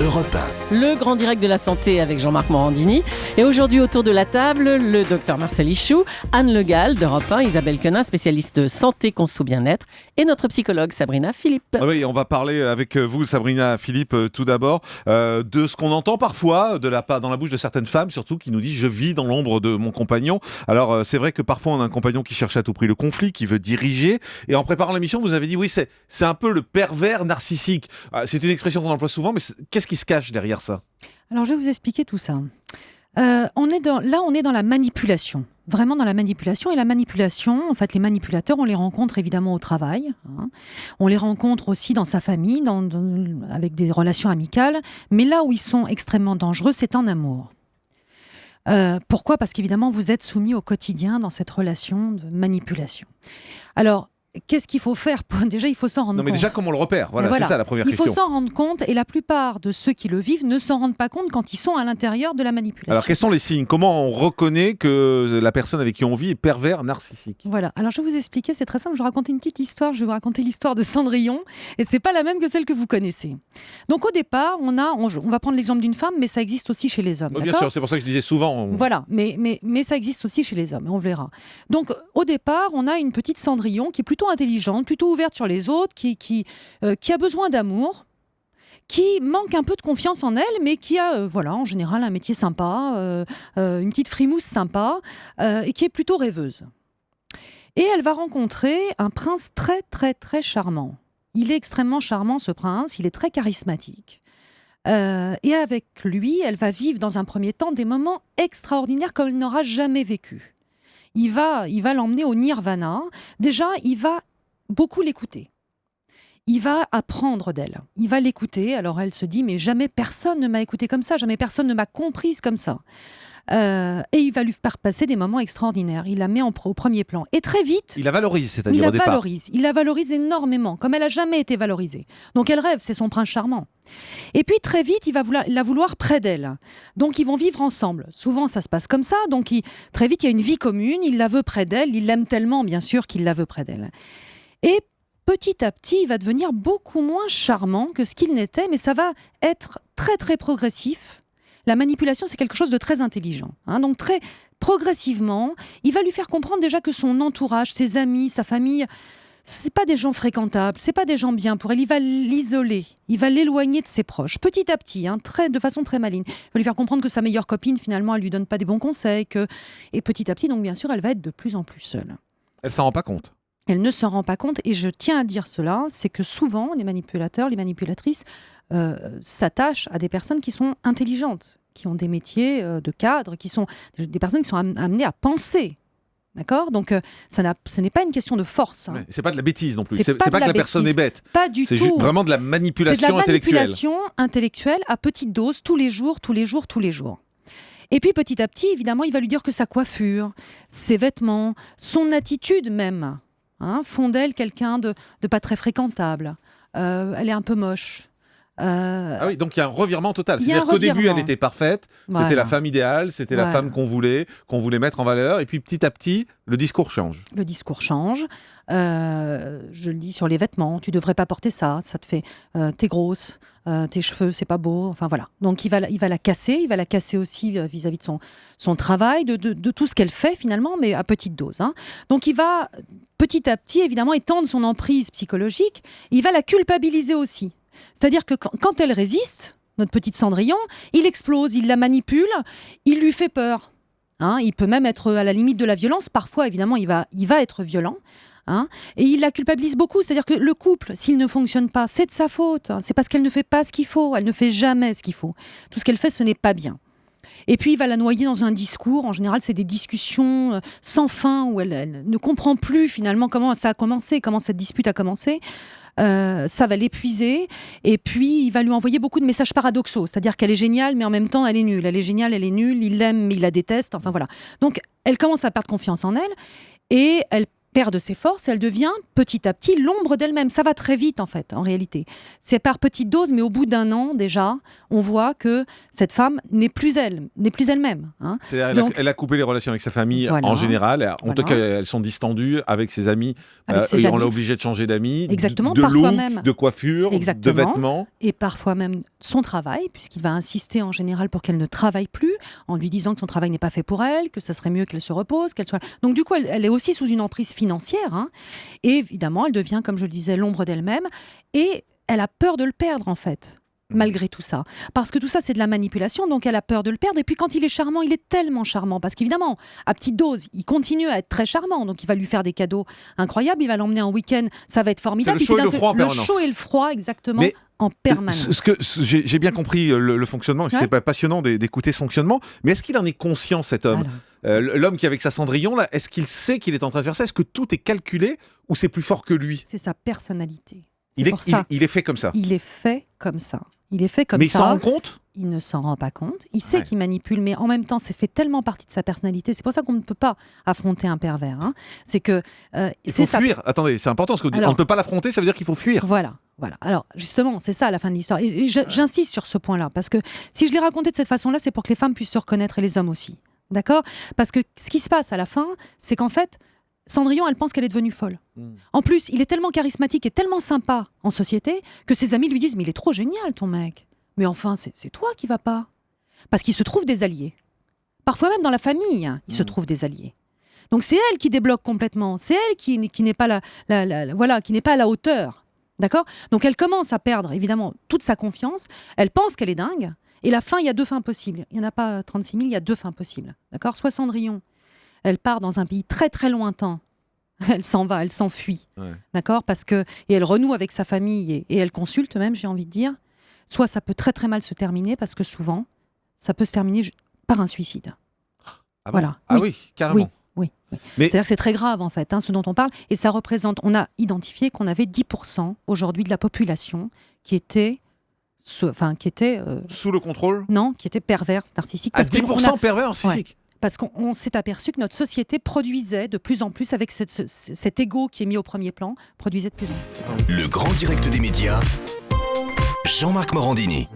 Europe 1. Le grand direct de la santé avec Jean-Marc Morandini. Et aujourd'hui, autour de la table, le docteur Marcel Ichoux, Anne Le Gall d'Europe 1, Isabelle Quenin, spécialiste santé, conso, bien-être, et notre psychologue Sabrina Philippe. Oui, on va parler avec vous, Sabrina Philippe, tout d'abord, de ce qu'on entend parfois dans la bouche de certaines femmes, surtout, qui nous disent « je vis dans l'ombre de mon compagnon ». Alors, c'est vrai que parfois, on a un compagnon qui cherche à tout prix le conflit, qui veut diriger. Et en préparant l'émission, vous avez dit « oui, c'est un peu le pervers narcissique ». C'est une expression qu'on emploie souvent, mais qu'est-ce qui se cache derrière ça ? Alors, je vais vous expliquer tout ça. On est dans la manipulation, vraiment dans la manipulation. Et la manipulation, en fait, les manipulateurs, on les rencontre évidemment au travail. On les rencontre aussi dans sa famille, avec des relations amicales. Mais là où ils sont extrêmement dangereux, c'est en amour. Pourquoi ? Parce qu'évidemment, vous êtes soumis au quotidien dans cette relation de manipulation. Alors, qu'est-ce qu'il faut faire ? Déjà, il faut s'en rendre compte. Non, mais déjà, comment on le repère ? Voilà, c'est ça la première question. Il faut s'en rendre compte, et la plupart de ceux qui le vivent ne s'en rendent pas compte quand ils sont à l'intérieur de la manipulation. Alors, quels sont les signes ? Comment on reconnaît que la personne avec qui on vit est pervers narcissique ? Voilà, alors je vais vous expliquer, c'est très simple, je vais vous raconter une petite histoire, je vais vous raconter l'histoire de Cendrillon, et c'est pas la même que celle que vous connaissez. Donc au départ, on va prendre l'exemple d'une femme, mais ça existe aussi chez les hommes. Bien sûr, c'est pour ça que je disais souvent... Voilà, mais ça existe aussi chez les hommes, on verra. Donc au départ, on a une petite Cendrillon qui est plutôt intelligente, plutôt ouverte sur les autres, qui a besoin d'amour, qui manque un peu de confiance en elle, mais qui a, en général, un métier sympa, une petite frimousse sympa, et qui est plutôt rêveuse. Et elle va rencontrer un prince très, très, très charmant. Il est extrêmement charmant, ce prince, il est très charismatique. Et avec lui, elle va vivre dans un premier temps des moments extraordinaires comme elle n'aura jamais vécu. Il va l'emmener au nirvana. Déjà, il va beaucoup l'écouter. Il va apprendre d'elle. Il va l'écouter. Alors elle se dit, mais jamais personne ne m'a écoutée comme ça, jamais personne ne m'a comprise comme ça. Et il va lui faire passer des moments extraordinaires. Il la met au premier plan. Et très vite... Il la valorise, c'est-à-dire au départ. Il la valorise énormément, comme elle n'a jamais été valorisée. Donc elle rêve, c'est son prince charmant. Et puis très vite, il va la vouloir près d'elle. Donc ils vont vivre ensemble. Souvent, ça se passe comme ça. Donc très vite, il y a une vie commune. Il la veut près d'elle. Il l'aime tellement, bien sûr, qu'il la veut près d'elle. Et petit à petit, il va devenir beaucoup moins charmant que ce qu'il n'était, mais ça va être très, très progressif. La manipulation, c'est quelque chose de très intelligent. Donc très progressivement, il va lui faire comprendre déjà que son entourage, ses amis, sa famille, c'est pas des gens fréquentables, c'est pas des gens bien pour elle. Il va l'isoler, il va l'éloigner de ses proches, petit à petit, de façon très maligne. Il va lui faire comprendre que sa meilleure copine, finalement, elle lui donne pas des bons conseils, et petit à petit, donc bien sûr, elle va être de plus en plus seule. Elle s'en rend pas compte. Elle ne s'en rend pas compte, et je tiens à dire cela, c'est que souvent, les manipulateurs, les manipulatrices s'attachent à des personnes qui sont intelligentes, qui ont des métiers de cadre, qui sont des personnes qui sont amenées à penser. D'accord ? Donc, ce n'est pas une question de force. Ouais, c'est pas de la bêtise non plus. C'est pas que la personne est bête. Pas du tout. C'est vraiment de la manipulation intellectuelle. C'est de la manipulation intellectuelle à petite dose, tous les jours. Et puis petit à petit, évidemment, il va lui dire que sa coiffure, ses vêtements, son attitude même, font d'elle quelqu'un de pas très fréquentable. Elle est un peu moche. Ah oui, donc il y a un revirement total. C'est-à-dire qu'au début, elle était parfaite, c'était la femme idéale, c'était la femme qu'on voulait mettre en valeur, et puis petit à petit, le discours change. Le discours change. Je le dis sur les vêtements, tu devrais pas porter ça, ça te fait... t'es grosse, tes cheveux, c'est pas beau, enfin voilà. Donc il va la casser aussi vis-à-vis de son travail, de tout ce qu'elle fait finalement, mais à petite dose. Donc il va petit à petit, évidemment, étendre son emprise psychologique, il va la culpabiliser aussi. C'est-à-dire que quand elle résiste, notre petite Cendrillon, il explose, il la manipule, il lui fait peur. Il peut même être à la limite de la violence. Parfois, évidemment, il va être violent. Et il la culpabilise beaucoup. C'est-à-dire que le couple, s'il ne fonctionne pas, c'est de sa faute. C'est parce qu'elle ne fait pas ce qu'il faut. Elle ne fait jamais ce qu'il faut. Tout ce qu'elle fait, ce n'est pas bien. Et puis, il va la noyer dans un discours. En général, c'est des discussions sans fin où elle ne comprend plus finalement comment ça a commencé, comment cette dispute a commencé. Ça va l'épuiser, et puis il va lui envoyer beaucoup de messages paradoxaux, c'est-à-dire qu'elle est géniale, mais en même temps elle est nulle. Elle est géniale, elle est nulle, il l'aime, mais il la déteste, enfin voilà. Donc elle commence à perdre confiance en elle, et elle perd de ses forces, elle devient petit à petit l'ombre d'elle-même. Ça va très vite en fait, en réalité. C'est par petites doses, mais au bout d'un an déjà, on voit que cette femme n'est plus elle-même. Hein. C'est-à-dire elle a coupé les relations avec sa famille en général. En tout cas, elles sont distendues avec ses amis. On l'a obligée de changer d'amis, exactement, de parfois look, même, de coiffure, de vêtements. Et parfois même son travail, puisqu'il va insister en général pour qu'elle ne travaille plus, en lui disant que son travail n'est pas fait pour elle, que ça serait mieux qu'elle se repose, qu'elle soit... Donc du coup, elle est aussi sous une emprise financière. Hein. Et évidemment, elle devient, comme je le disais, l'ombre d'elle-même. Et elle a peur de le perdre, en fait, malgré tout ça. Parce que tout ça, c'est de la manipulation, donc elle a peur de le perdre. Et puis quand il est charmant, il est tellement charmant. Parce qu'évidemment, à petite dose, il continue à être très charmant. Donc il va lui faire des cadeaux incroyables, il va l'emmener en week-end, ça va être formidable. C'est le chaud et le froid en permanence. Le chaud et le froid, exactement. Mais en permanence. J'ai bien compris le fonctionnement, c'était pas passionnant d'écouter ce fonctionnement, mais est-ce qu'il en est conscient, cet homme ? L'homme qui est avec sa Cendrillon, là, est-ce qu'il sait qu'il est en train de faire ça ? Est-ce que tout est calculé ou c'est plus fort que lui ? C'est sa personnalité. Il est fait comme ça. Il est fait comme ça. Il est fait comme ça. Mais il s'en rend compte ? Il ne s'en rend pas compte. Il sait qu'il manipule, mais en même temps, c'est fait tellement partie de sa personnalité. C'est pour ça qu'on ne peut pas affronter un pervers. Hein. C'est que il faut fuir. Attendez, c'est important, parce qu'on ne peut pas l'affronter, ça veut dire qu'il faut fuir. Voilà. Alors, justement, c'est ça la fin de l'histoire. Et j'insiste sur ce point-là, parce que si je l'ai raconté de cette façon-là, c'est pour que les femmes puissent se reconnaître et les hommes aussi. D'accord ? Parce que ce qui se passe à la fin, c'est qu'en fait, Cendrillon, elle pense qu'elle est devenue folle. En plus, il est tellement charismatique et tellement sympa en société que ses amis lui disent « Mais il est trop génial, ton mec. Mais enfin, c'est toi qui vas pas. » Parce qu'il se trouve des alliés. Parfois même dans la famille, hein, il se trouve des alliés. Donc c'est elle qui débloque complètement. C'est elle qui n'est pas qui n'est pas à la hauteur. D'accord ? Donc elle commence à perdre, évidemment, toute sa confiance. Elle pense qu'elle est dingue. Et la fin, il y a deux fins possibles. Il n'y en a pas 36 000, il y a deux fins possibles. D'accord ? Soit Cendrillon, elle part dans un pays très très lointain. Elle s'en va, elle s'enfuit. Ouais. D'accord ? Et elle renoue avec sa famille et elle consulte même, j'ai envie de dire. Soit ça peut très très mal se terminer parce que souvent, ça peut se terminer par un suicide. Ah bon ? Voilà. Ah oui, carrément. Oui. C'est-à-dire que c'est très grave en fait, ce dont on parle. Et ça représente, on a identifié qu'on avait 10% aujourd'hui de la population qui était sous le contrôle ? Non, qui était perverse, narcissique. À 10% pervers narcissique ? Parce qu'on s'est aperçu que notre société produisait de plus en plus, avec cet ego qui est mis au premier plan, produisait de plus en plus. Le grand direct des médias, Jean-Marc Morandini.